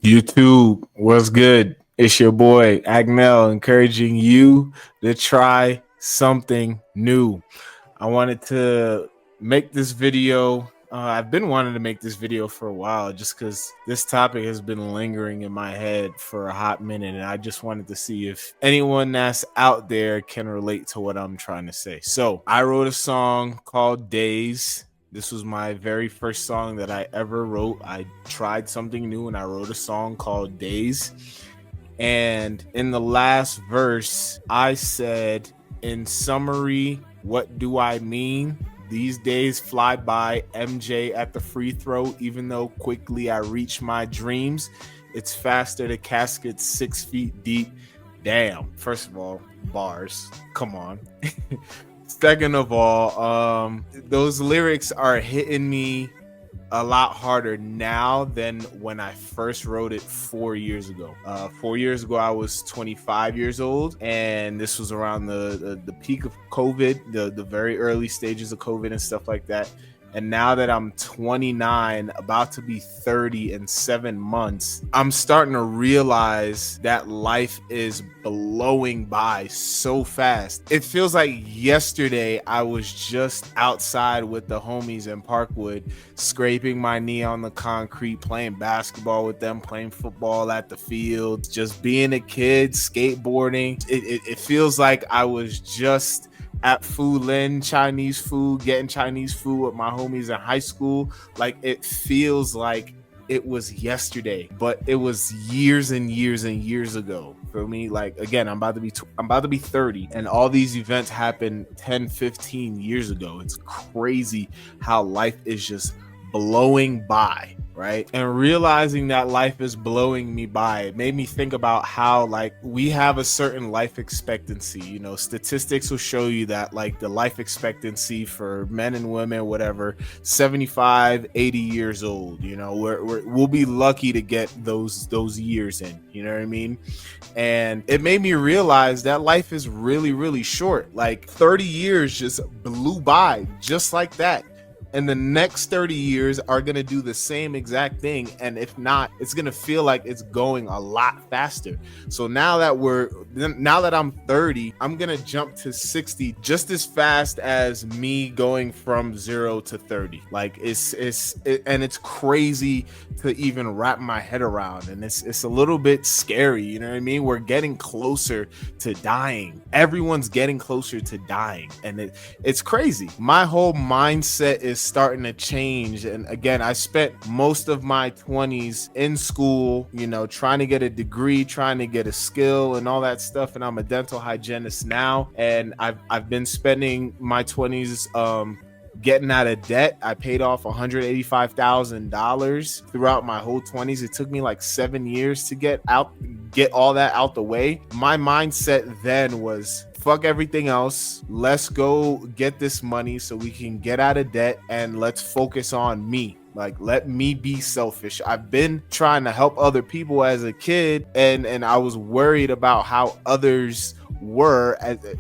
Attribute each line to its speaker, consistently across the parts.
Speaker 1: YouTube, what's good? It's your boy Agnel, encouraging you to try something new. I wanted to make this video. I've been wanting to make this video for a while just because this topic has been lingering in my head for a hot minute, and I just wanted to see if anyone that's out there can relate to what I'm trying to say. So I wrote a song called Days. This was my very first song that I ever wrote. I tried something new and I wrote a song called Days. And in the last verse, I said, in summary, what do I mean? These days fly by, MJ at the free throw, even though quickly I reach my dreams. It's faster, the casket's 6 feet deep. Damn. First of all, bars. Come on. Second of all, those lyrics are hitting me a lot harder now than when I first wrote it 4 years ago. 4 years ago, I was 25 years old, and this was around the peak of COVID, the very early stages of COVID and stuff like that. And now that I'm 29, about to be 30 in 7 months, I'm starting to realize that life is blowing by so fast. It feels like yesterday I was just outside with the homies in Parkwood, scraping my knee on the concrete, playing basketball with them, playing football at the field, just being a kid, skateboarding. It feels like I was just at Fu Lin Chinese food, getting Chinese food with my homies in high school. Like, it feels like it was yesterday, but it was years and years and years ago for me. Like, again, I'm about to be 30, and all these events happened 10, 15 years ago. It's crazy how life is just blowing by, right? And realizing that life is blowing me by, it made me think about how, like, we have a certain life expectancy. You know, statistics will show you that, like, the life expectancy for men and women, whatever, 75, 80 years old. You know, we'll be lucky to get those years in, you know what I mean? And it made me realize that life is really, really short. Like, 30 years just blew by just like that. And the next 30 years are going to do the same exact thing. And if not, it's going to feel like it's going a lot faster. So now that I'm 30, I'm going to jump to 60 just as fast as me going from 0 to 30. Like, it's crazy to even wrap my head around. And it's a little bit scary. You know what I mean? We're getting closer to dying. Everyone's getting closer to dying. And it's crazy. My whole mindset is starting to change. And again, I spent most of my 20s in school, you know, trying to get a degree, trying to get a skill and all that stuff. And I'm a dental hygienist now, and I've been spending my 20s getting out of debt. I paid off $185,000 throughout my whole 20s. It took me like 7 years to get all that out the way. My mindset then was, fuck everything else. Let's go get this money so we can get out of debt, and let's focus on me. Like, let me be selfish. I've been trying to help other people as a kid, and I was worried about how others were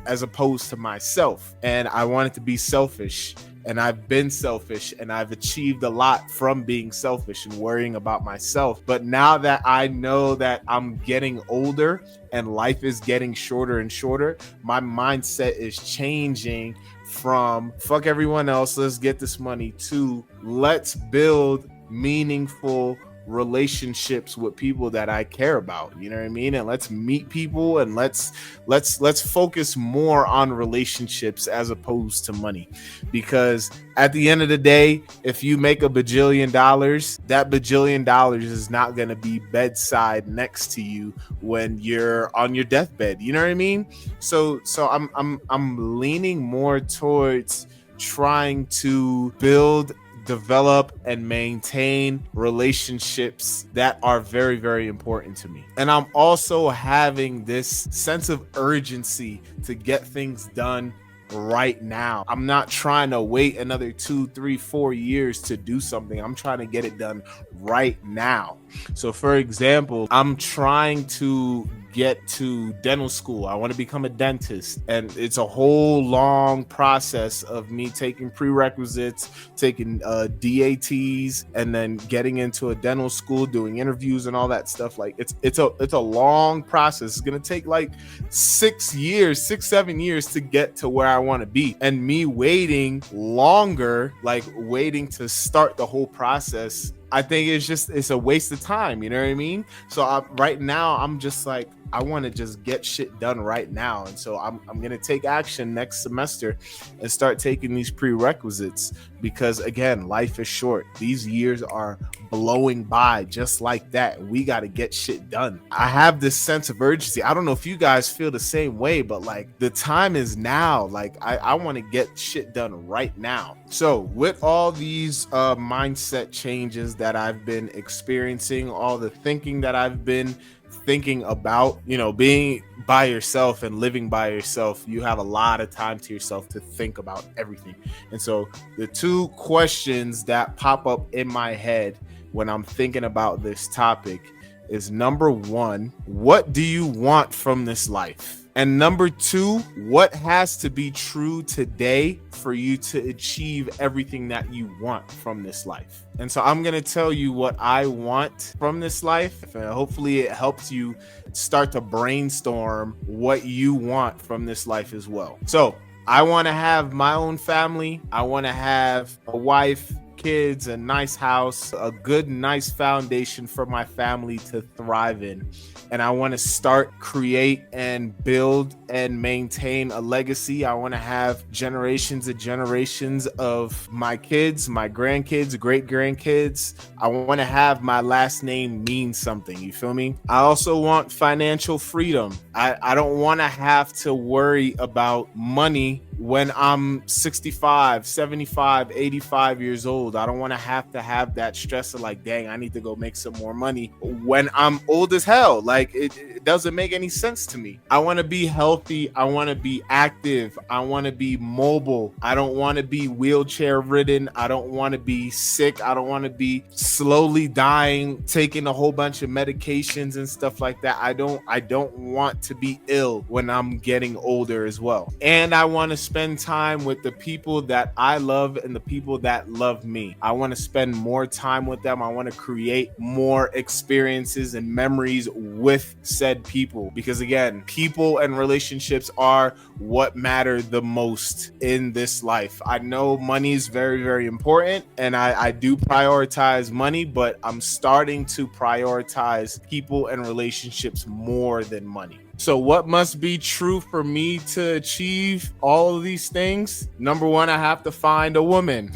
Speaker 1: as opposed to myself. And I wanted to be selfish. And I've been selfish, and I've achieved a lot from being selfish and worrying about myself. But now that I know that I'm getting older and life is getting shorter and shorter, my mindset is changing from fuck everyone else, let's get this money, to let's build meaningful relationships with people that I care about, you know what I mean? And let's meet people, and let's focus more on relationships as opposed to money. Because at the end of the day, if you make $1 bajillion, that $1 bajillion is not going to be bedside next to you when you're on your deathbed, you know what I mean? So I'm leaning more towards trying to build, develop, and maintain relationships that are very, very important to me. And I'm also having this sense of urgency to get things done right now. I'm not trying to wait another 2, 3, 4 years to do something. I'm trying to get it done right now. So for example, I'm trying to get to dental school. I want to become a dentist. And it's a whole long process of me taking prerequisites, taking DATs, and then getting into a dental school, doing interviews and all that stuff. Like it's a long process. It's gonna take like 6 years, 7 years to get to where I want to be. And me waiting longer, like waiting to start the whole process, I think it's a waste of time. You know what I mean? So right now, I'm just like, I want to just get shit done right now. And so I'm going to take action next semester and start taking these prerequisites, because again, life is short. These years are blowing by just like that. We got to get shit done. I have this sense of urgency. I don't know if you guys feel the same way, but like the time is now. Like I want to get shit done right now. So with all these mindset changes that I've been experiencing, all the thinking that I've been thinking about, you know, being by yourself and living by yourself, you have a lot of time to yourself to think about everything. And so the two questions that pop up in my head when I'm thinking about this topic is, number one, what do you want from this life? And number two, what has to be true today for you to achieve everything that you want from this life? And so I'm going to tell you what I want from this life. And hopefully it helps you start to brainstorm what you want from this life as well. So I want to have my own family. I want to have a wife, kids, a nice house, a good, nice foundation for my family to thrive in. And I want to start, create, and build and maintain a legacy. I want to have generations and generations of my kids, my grandkids, great grandkids. I want to have my last name mean something. You feel me? I also want financial freedom. I don't want to have to worry about money when I'm 65, 75, 85 years old. I don't want to have that stress of like, dang, I need to go make some more money when I'm old as hell. Like it doesn't make any sense to me. I want to be healthy. I want to be active. I want to be mobile. I don't want to be wheelchair ridden. I don't want to be sick. I don't want to be slowly dying, taking a whole bunch of medications and stuff like that. I don't want to be ill when I'm getting older as well. And I want to spend time with the people that I love and the people that love me. I want to spend more time with them. I want to create more experiences and memories with said people, because again, people and relationships are what matter the most in this life. I know money is very, very important, and I do prioritize money, but I'm starting to prioritize people and relationships more than money. So what must be true for me to achieve all of these things? Number one, I have to find a woman.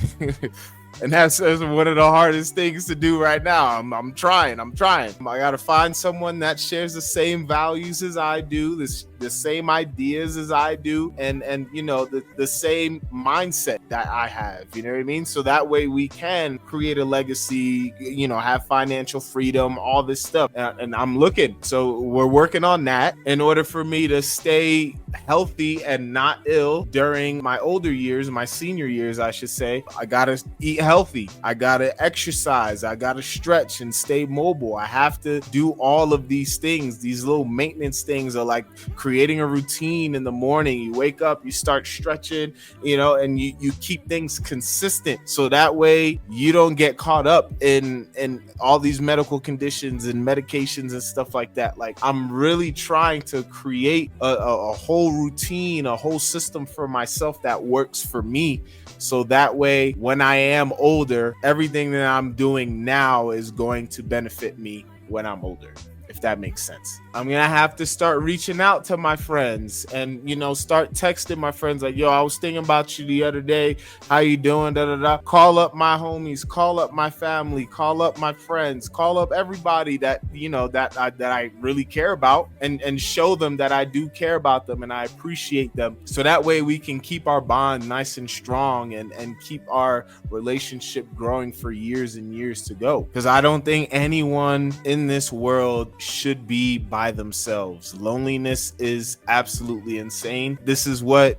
Speaker 1: And that's one of the hardest things to do right now. I'm trying. I got to find someone that shares the same values as I do, the same ideas as I do, and you know, the same mindset that I have, you know what I mean? So that way we can create a legacy, you know, have financial freedom, all this stuff. And I'm looking. So we're working on that in order for me to stay healthy and not ill during my older years, my senior years, I should say. I got to eat healthy. I got to exercise. I got to stretch and stay mobile. I have to do all of these things. These little maintenance things are like creating a routine in the morning. You wake up, you start stretching, you know, and you keep things consistent. So that way you don't get caught up in all these medical conditions and medications and stuff like that. Like, I'm really trying to create a whole routine, a whole system for myself that works for me. So that way, when I am older, everything that I'm doing now is going to benefit me when I'm older, if that makes sense. I'm going to have to start reaching out to my friends and, you know, start texting my friends like, yo, I was thinking about you the other day. How you doing? Da, da, da. Call up my homies, call up my family, call up my friends, call up everybody that, you know, that I really care about, and show them that I do care about them and I appreciate them. So that way we can keep our bond nice and strong and keep our relationship growing for years and years to go. Because I don't think anyone in this world should be by themselves. Loneliness is absolutely insane. This is what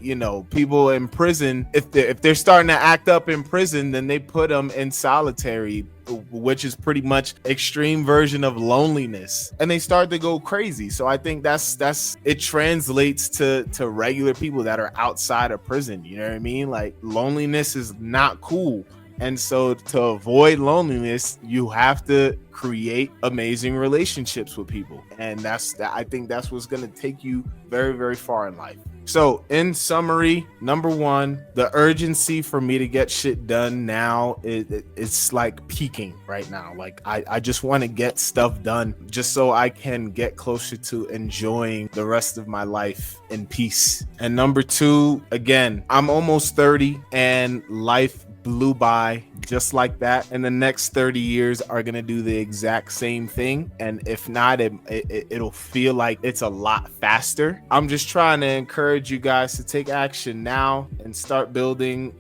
Speaker 1: you know, people in prison, if they're starting to act up in prison, then they put them in solitary which is pretty much extreme version of loneliness, and they start to go crazy. So I think that's it translates to regular people that are outside of prison. You know what I mean? Like, loneliness is not cool. And so to avoid loneliness, you have to create amazing relationships with people. And I think that's what's going to take you very, very far in life. So in summary, number one, the urgency for me to get shit done now, it's like peaking right now. Like I just want to get stuff done just so I can get closer to enjoying the rest of my life in peace. And number two, again, I'm almost 30 and life blew by just like that, and the next 30 years are gonna do the exact same thing, and if not, it'll feel like it's a lot faster. I'm just trying to encourage you guys to take action now and start building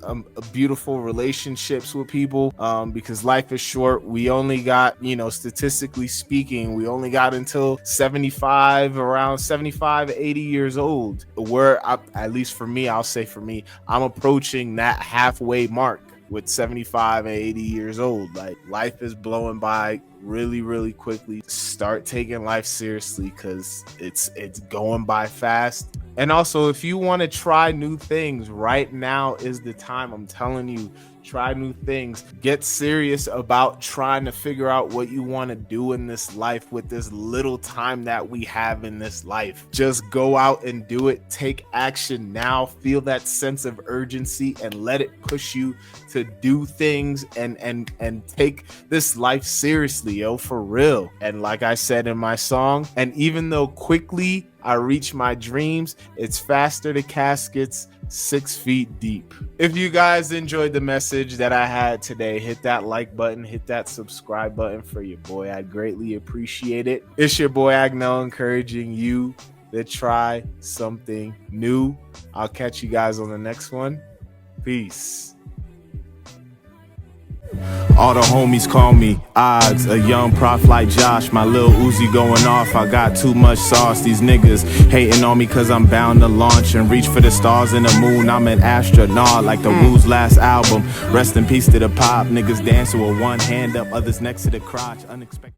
Speaker 1: beautiful relationships with people, because life is short. We only got, statistically speaking, we only got until 75, around 75, 80 years old. At least for me, I'll say for me, I'm approaching that halfway mark with 75 and 80 years old. Like, life is blowing by really, really quickly. Start taking life seriously, because it's going by fast. And also, if you want to try new things, right now is the time. I'm telling you, try new things. Get serious about trying to figure out what you want to do in this life with this little time that we have in this life. Just go out and do it. Take action now. Feel that sense of urgency and let it push you to do things and take this life seriously, yo, for real. And like I said in my song, and even though quickly I reach my dreams, it's faster to caskets 6 feet deep. If you guys enjoyed the message that I had today, hit that like button, hit that subscribe button for your boy. I'd greatly appreciate it. It's your boy Agnel, encouraging you to try something new. I'll catch you guys on the next one. Peace.
Speaker 2: All the homies call me Odds, a young prof like Josh. My lil Uzi going off, I got too much sauce. These niggas hating on me cause I'm bound to launch and reach for the stars and the moon. I'm an astronaut like the Wu's last album. Rest in peace to the pop. Niggas dancing with one hand up, others next to the crotch. Unexpected.